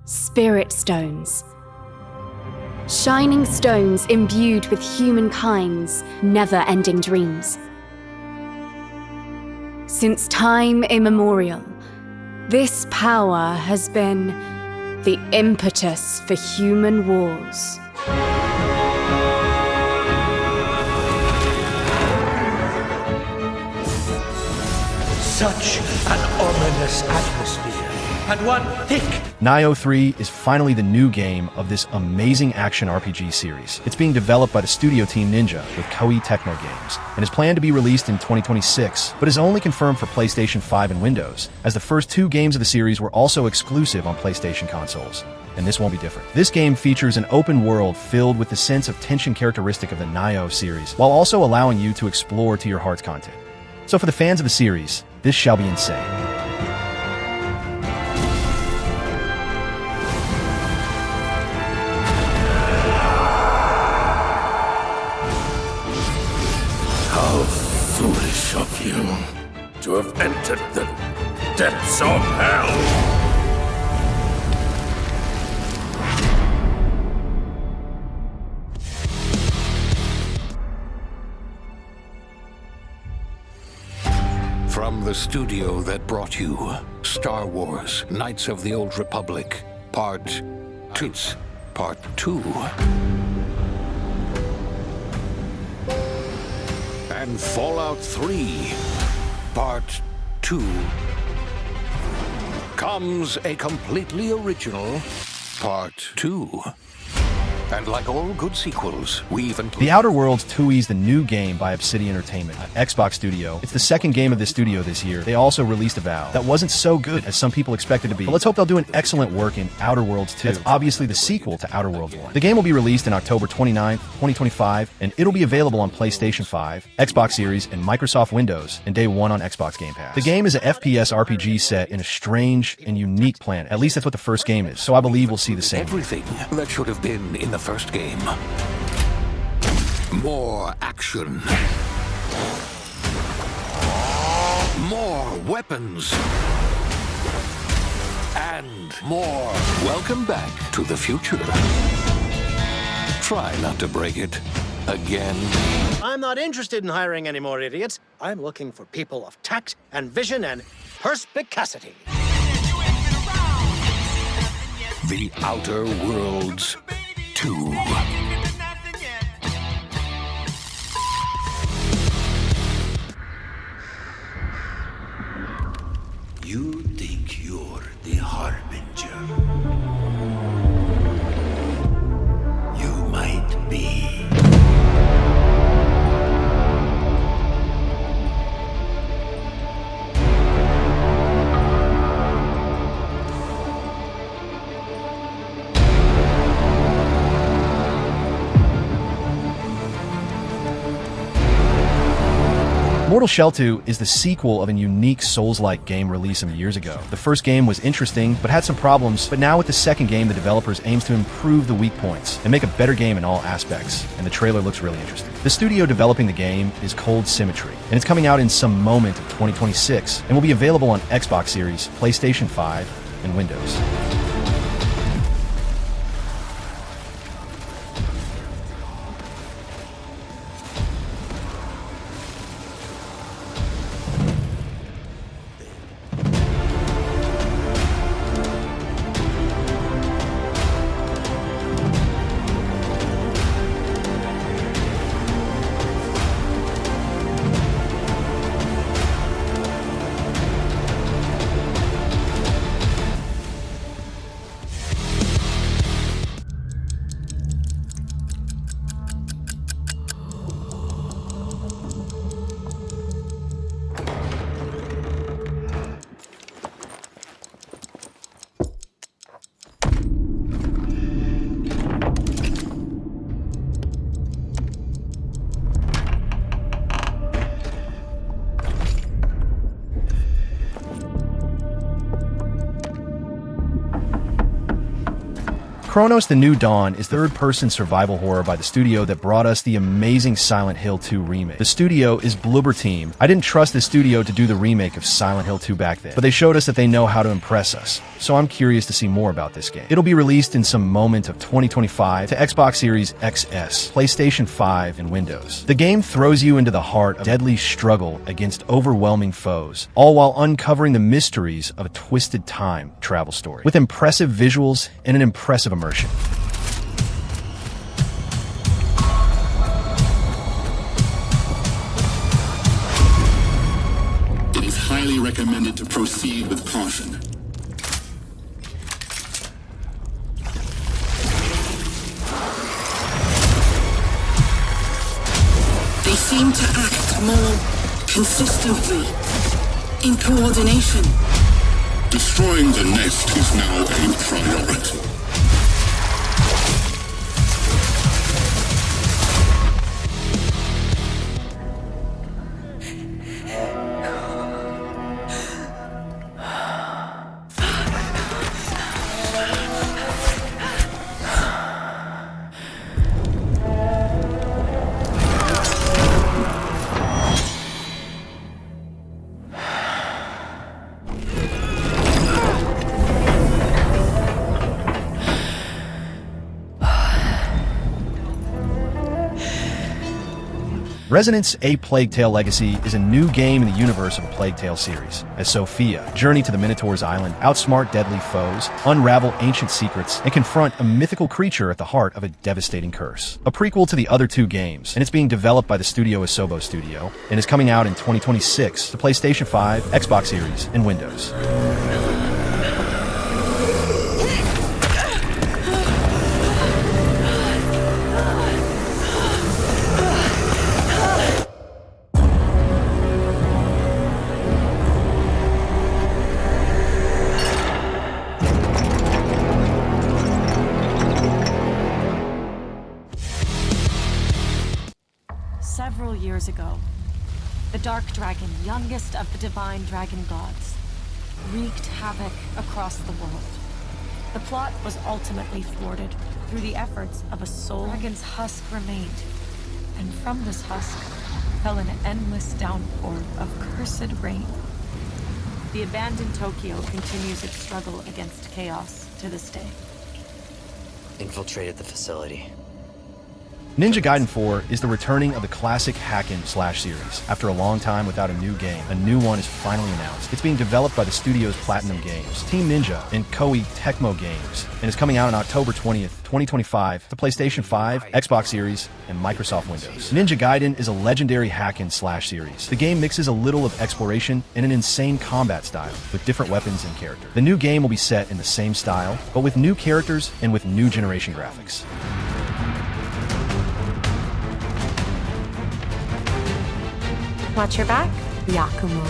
Spirit stones. Shining stones imbued with humankind's never-ending dreams. Since time immemorial, this power has been the impetus for human wars. Such an ominous atmosphere, and one thick. Nioh 3 is finally the new game of this amazing action RPG series. It's being developed by the studio team Ninja with Koei Tecmo Games, and is planned to be released in 2026, but is only confirmed for PlayStation 5 and Windows, as the first two games of the series were also exclusive on PlayStation consoles. And this won't be different. This game features an open world filled with the sense of tension characteristic of the Nioh series, while also allowing you to explore to your heart's content. So for the fans of the series, this shall be insane. How foolish of you to have entered the depths of hell! From the studio that brought you Star Wars: Knights of the Old Republic, Part 2. And Fallout 3, Part 2. Comes a completely original Part 2. And like all good sequels, we even... The Outer Worlds 2 is the new game by Obsidian Entertainment, an Xbox studio. It's the second game of this studio this year. They also released Avowed. That wasn't so good as some people expected to be. But let's hope they'll do an excellent work in Outer Worlds 2. It's obviously the sequel to Outer Worlds 1. The game will be released in October 29th, 2025, and it'll be available on PlayStation 5, Xbox Series, and Microsoft Windows, and day one on Xbox Game Pass. The game is an FPS RPG set in a strange and unique planet. At least that's what the first game is, so I believe we'll see the same. Everything that should have been in the first game. More action. More weapons. And more. Welcome back to the future. Try not to break it again. I'm not interested in hiring any more idiots. I'm looking for people of tact and vision and perspicacity. The Outer Worlds 2. You think you're the Harbinger. You might be. Mortal Shell 2 is the sequel of a unique Souls-like game released some years ago. The first game was interesting, but had some problems, but now with the second game, the developers aims to improve the weak points and make a better game in all aspects, and the trailer looks really interesting. The studio developing the game is Cold Symmetry, and it's coming out in some moment of 2026, and will be available on Xbox Series, PlayStation 5, and Windows. Chronos: The New Dawn is the third-person survival horror by the studio that brought us the amazing Silent Hill 2 remake. The studio is Bloober Team. I didn't trust the studio to do the remake of Silent Hill 2 back then, but they showed us that they know how to impress us, so I'm curious to see more about this game. It'll be released in some moment of 2025 to Xbox Series XS, PlayStation 5, and Windows. The game throws you into the heart of a deadly struggle against overwhelming foes, all while uncovering the mysteries of a twisted time travel story, with impressive visuals and an impressive immersion. It is highly recommended to proceed with caution. They seem to act more consistently, in coordination. Destroying the nest is now a priority. Resonance: A Plague Tale Legacy is a new game in the universe of a Plague Tale series, as Sophia journey to the Minotaur's island, outsmart deadly foes, unravel ancient secrets, and confront a mythical creature at the heart of a devastating curse. A prequel to the other two games, and it's being developed by the studio Asobo Studio, and is coming out in 2026 to PlayStation 5, Xbox Series, and Windows. Several years ago, the Dark Dragon, youngest of the divine dragon gods, wreaked havoc across the world. The plot was ultimately thwarted through the efforts of a soul. Dragon's husk remained, and from this husk fell an endless downpour of cursed rain. The abandoned Tokyo continues its struggle against chaos to this day. Infiltrated the facility. Ninja Gaiden 4 is the returning of the classic hack-and-slash series. After a long time without a new game, a new one is finally announced. It's being developed by the studio's Platinum Games, Team Ninja, and Koei Tecmo Games, and is coming out on October 20th, 2025 to PlayStation 5, Xbox Series, and Microsoft Windows. Ninja Gaiden is a legendary hack-and-slash series. The game mixes a little of exploration and an insane combat style, with different weapons and characters. The new game will be set in the same style, but with new characters and with new generation graphics. Watch your back, Yakumo.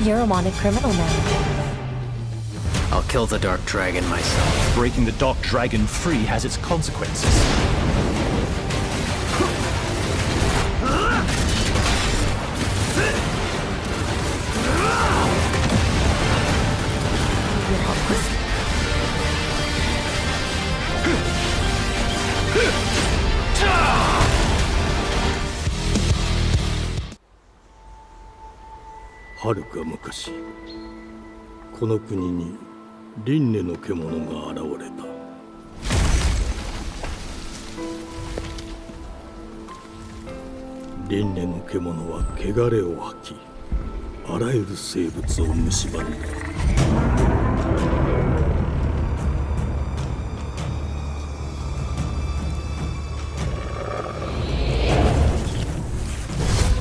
You're a wanted criminal now. I'll kill the Dark Dragon myself. Breaking the Dark Dragon free has its consequences.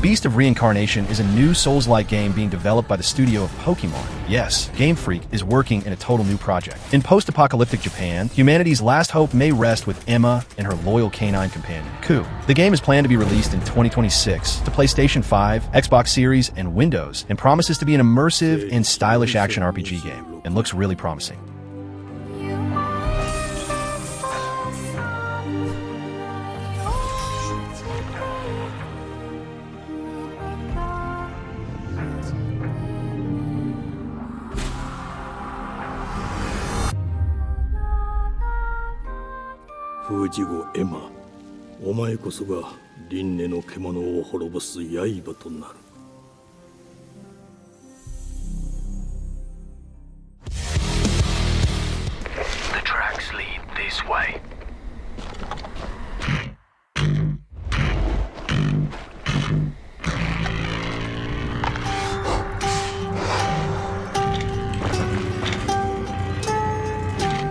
Beast of Reincarnation is a new Souls-like game being developed by the studio of Pokemon. Yes, Game Freak is working in a total new project. In post-apocalyptic Japan, humanity's last hope may rest with Emma and her loyal canine companion, Ku. The game is planned to be released in 2026 to PlayStation 5, Xbox Series, and Windows, and promises to be an immersive and stylish action RPG game, and looks really promising. 風事後エマ、お前こそが輪廻の獣を滅ぼす刃となる。The tracks lead this way.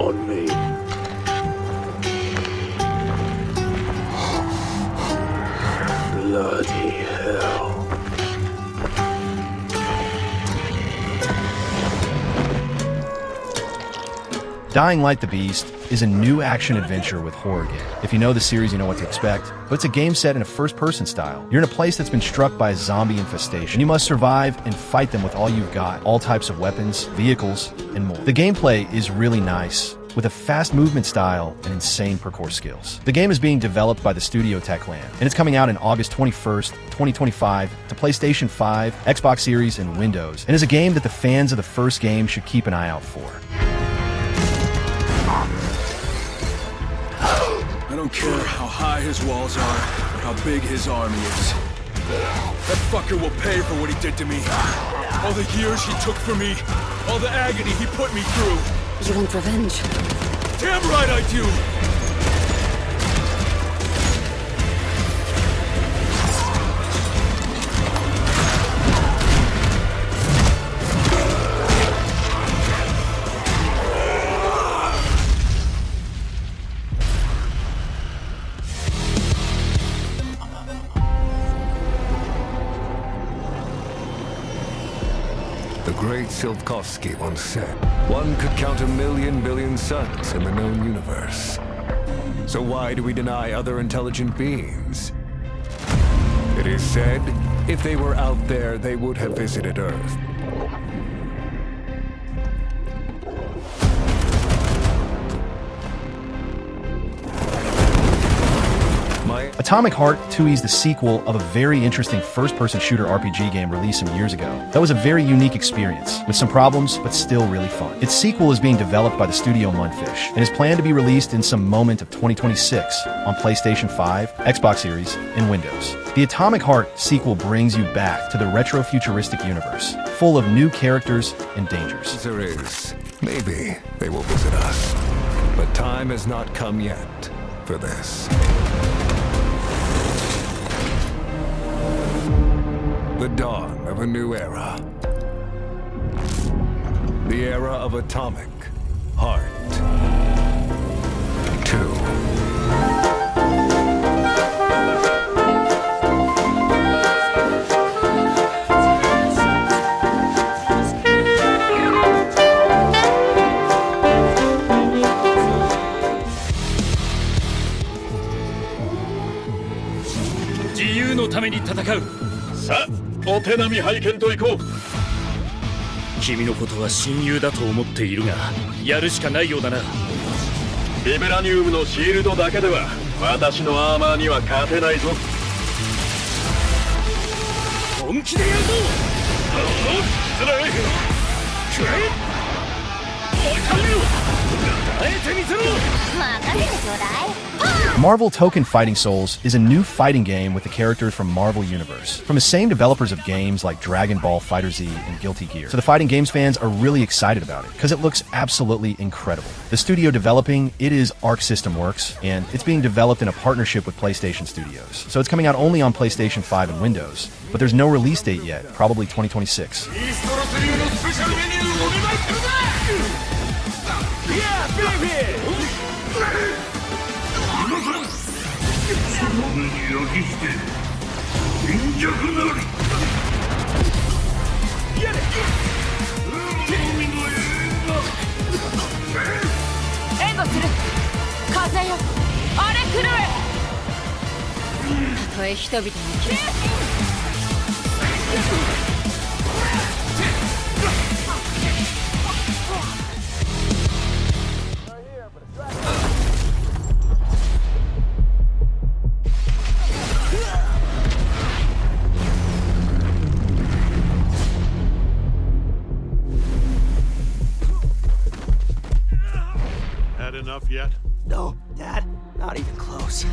On me. Bloody hell. Dying Light the Beast is a new action-adventure with horror game. If you know the series, you know what to expect, but it's a game set in a first-person style. You're in a place that's been struck by a zombie infestation. You must survive and fight them with all you've got, all types of weapons, vehicles, and more. The gameplay is really nice, with a fast movement style and insane parkour skills. The game is being developed by the studio Techland, and it's coming out on August 21st, 2025 to PlayStation 5, Xbox Series, and Windows, and is a game that the fans of the first game should keep an eye out for. I don't care how high his walls are, or how big his army is. That fucker will pay for what he did to me. All the years he took from me, all the agony he put me through. You want revenge? Damn right I do! The great Silkovsky once said, one could count 1,000,000 billion suns in the known universe. So why do we deny other intelligent beings? It is said, if they were out there, they would have visited Earth. Atomic Heart 2E is the sequel of a very interesting first-person shooter RPG game released some years ago. That was a very unique experience, with some problems, but still really fun. Its sequel is being developed by the studio Mundfish, and is planned to be released in some moment of 2026 on PlayStation 5, Xbox Series, and Windows. The Atomic Heart sequel brings you back to the retro-futuristic universe, full of new characters and dangers. There is. Maybe they will visit us. But time has not come yet for this. The dawn of a new era. The era of Atomic Heart 2.さあ、お手並み拝見といこう。君のことは親友だと思っているが、やるしかないようだな。ビブラニウムのシールドだけでは私のアーマーには勝てないぞ。本気でやるぞ。失礼。くらえ。おい、頼むよ。耐えてみせろ。任せてちょうだい。Marvel Token Fighting Souls is a new fighting game with the characters from Marvel Universe, from the same developers of games like Dragon Ball FighterZ and Guilty Gear. So the fighting games fans are really excited about it, because it looks absolutely incredible. The studio developing it is Arc System Works, and it's being developed in a partnership with PlayStation Studios. So it's coming out only on PlayStation 5 and Windows, but there's no release date yet, probably 2026. Yeah, baby! 援護する風よ荒れ狂えたとえ人々にHad enough yet? No, Dad, not even close.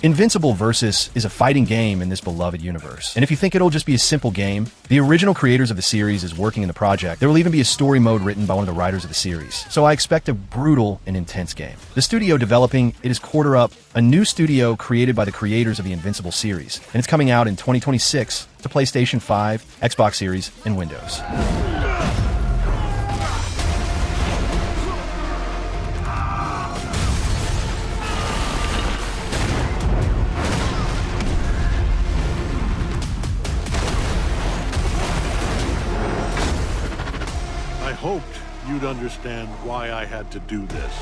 Invincible Versus is a fighting game in this beloved universe. And if you think it'll just be a simple game, the original creators of the series is working in the project. There will even be a story mode written by one of the writers of the series. So I expect a brutal and intense game. The studio developing it is Quarter Up, a new studio created by the creators of the Invincible series. And it's coming out in 2026 to PlayStation 5, Xbox Series, and Windows. I hoped you'd understand why I had to do this.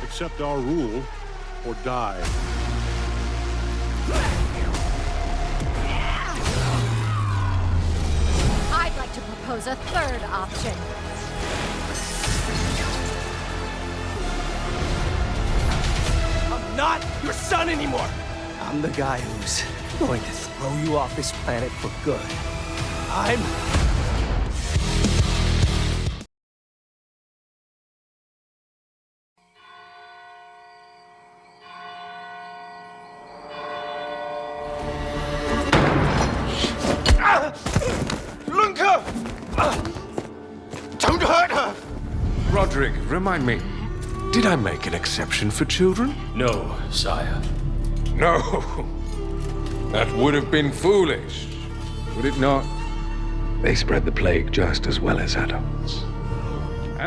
Accept our rule, or die. I'd like to propose a third option. I'm not your son anymore. I'm the guy who's going to throw you off this planet for good. I'm... Lunka! Don't hurt her! Roderick, remind me, did I make an exception for children? No, sire. No. That would have been foolish, would it not? They spread the plague just as well as adults.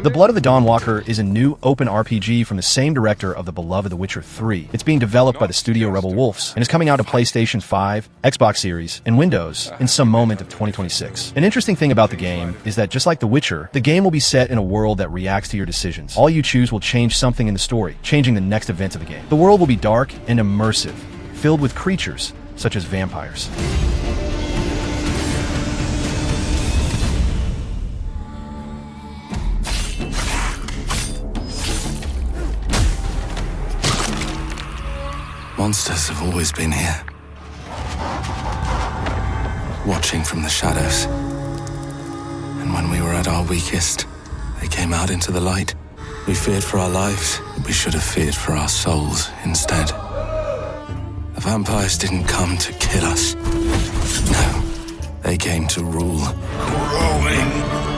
The Blood of the Dawnwalker is a new open RPG from the same director of the beloved The Witcher 3. It's being developed by the studio Rebel Wolves and is coming out to PlayStation 5, Xbox Series, and Windows in some moment of 2026. An interesting thing about the game is that just like The Witcher, the game will be set in a world that reacts to your decisions. All you choose will change something in the story, changing the next events of the game. The world will be dark and immersive, filled with creatures such as vampires. Monsters have always been here, watching from the shadows. And when we were at our weakest, they came out into the light. We feared for our lives, but we should have feared for our souls instead. The vampires didn't come to kill us. No, they came to rule. Growing.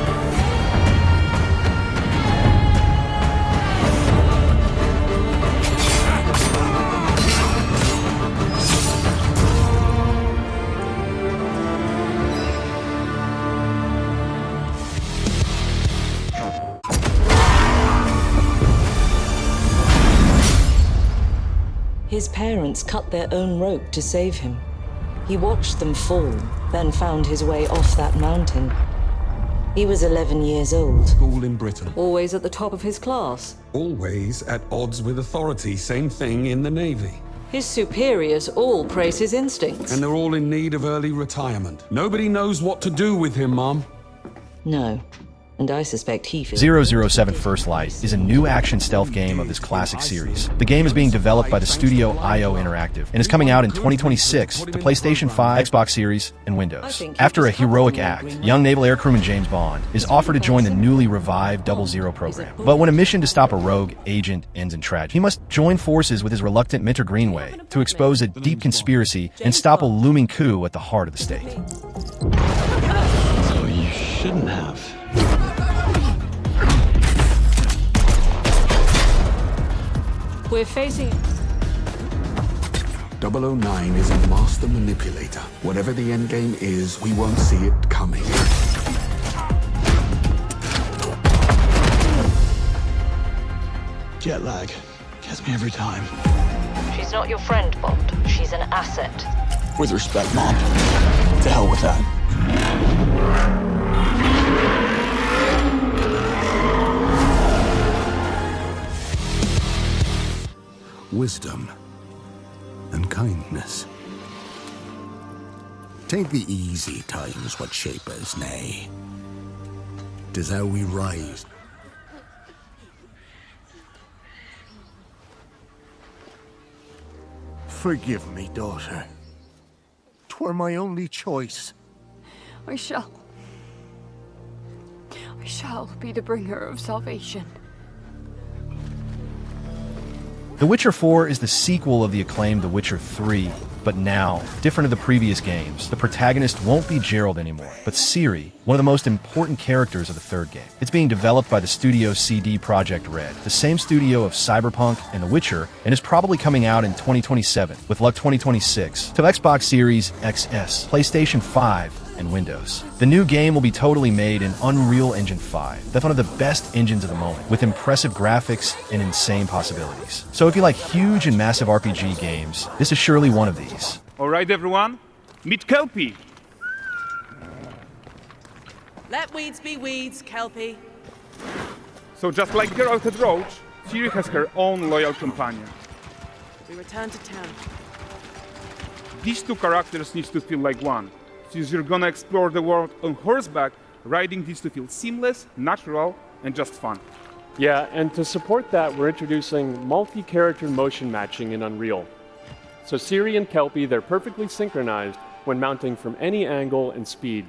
His parents cut their own rope to save him. He watched them fall, then found his way off that mountain. He was 11 years old. School in Britain. Always at the top of his class. Always at odds with authority. Same thing in the Navy. His superiors all praise his instincts. And they're all in need of early retirement. Nobody knows what to do with him, Mom. No. And I suspect he feels... 007 First Light is a new action stealth game of this classic series. The game is being developed by the studio IO Interactive and is coming out in 2026 to PlayStation 5, Xbox Series, and Windows. After a heroic act, young naval air crewman James Bond is offered to join the newly revived 00 program. But when a mission to stop a rogue agent ends in tragedy, he must join forces with his reluctant mentor Greenway to expose a deep conspiracy and stop a looming coup at the heart of the state. So you shouldn't have. 'We're facing... 009 is a master manipulator. Whatever the endgame is, we won't see it coming. Jet lag gets me every time. She's not your friend, Bond. She's an asset. With respect, Mom. To hell with that. Wisdom and kindness. Take the easy times what shape us, nay. 'Tis how we rise. Forgive me, daughter. were my only choice. I shall be the bringer of salvation. The Witcher 4 is the sequel of the acclaimed The Witcher 3, but now, different of the previous games, the protagonist won't be Geralt anymore, but Ciri, one of the most important characters of the third game. It's being developed by the studio CD Projekt Red, the same studio of Cyberpunk and The Witcher, and is probably coming out in 2027, with luck 2026, to Xbox Series XS, PlayStation 5, and Windows. The new game will be totally made in Unreal Engine 5. That's one of the best engines of the moment, with impressive graphics and insane possibilities. So if you like huge and massive RPG games, this is surely one of these. Alright everyone, meet Kelpie! Let weeds be weeds, Kelpie. So just like Geralt had Roach, Ciri has her own loyal companion. We return to town. These two characters need to feel like one. Since you're gonna explore the world on horseback, riding needs to feel seamless, natural, and just fun. Yeah, and to support that, we're introducing multi-character motion matching in Unreal. So Ciri and Kelpie, they're perfectly synchronized when mounting from any angle and speed.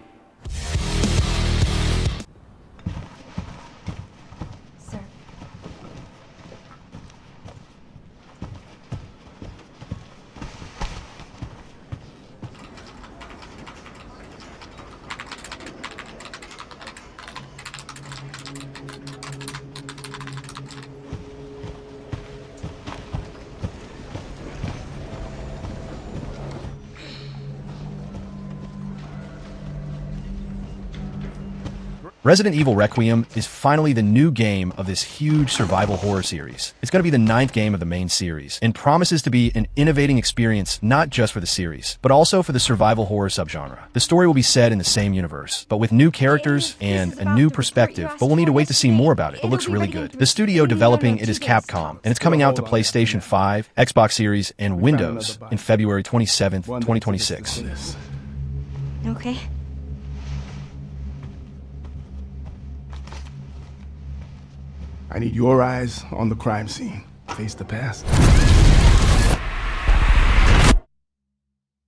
Resident Evil Requiem is finally the new game of this huge survival horror series. It's going to be the 9th game of the main series, and promises to be an innovating experience not just for the series, but also for the survival horror subgenre. The story will be set in the same universe, but with new characters and a new perspective, but we'll need to wait to see more about it. It looks really good. The studio developing it is Capcom, and it's coming out to PlayStation 5, Xbox Series, and Windows in February 27th, 2026. Okay. I need your eyes on the crime scene. Face the past.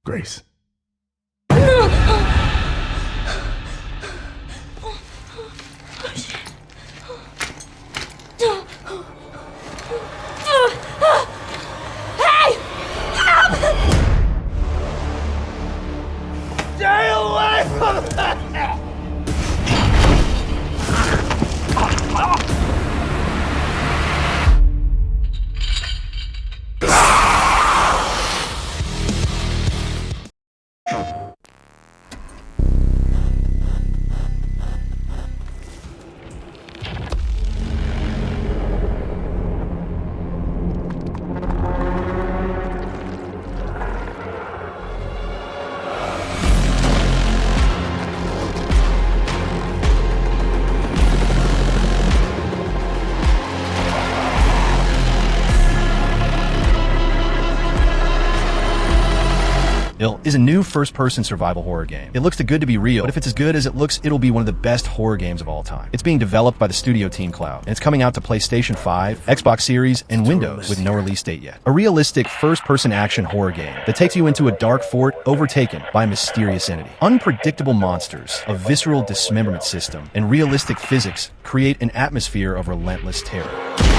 Grace. Hey! Help! Stay away from that! Is a new first-person survival horror game. It looks too good to be real, but if it's as good as it looks, it'll be one of the best horror games of all time. It's being developed by the studio Team Cloud, and it's coming out to PlayStation 5, Xbox Series, and Windows with no release date yet. A realistic first-person action horror game that takes you into a dark fort overtaken by a mysterious entity. Unpredictable monsters, a visceral dismemberment system, and realistic physics create an atmosphere of relentless terror.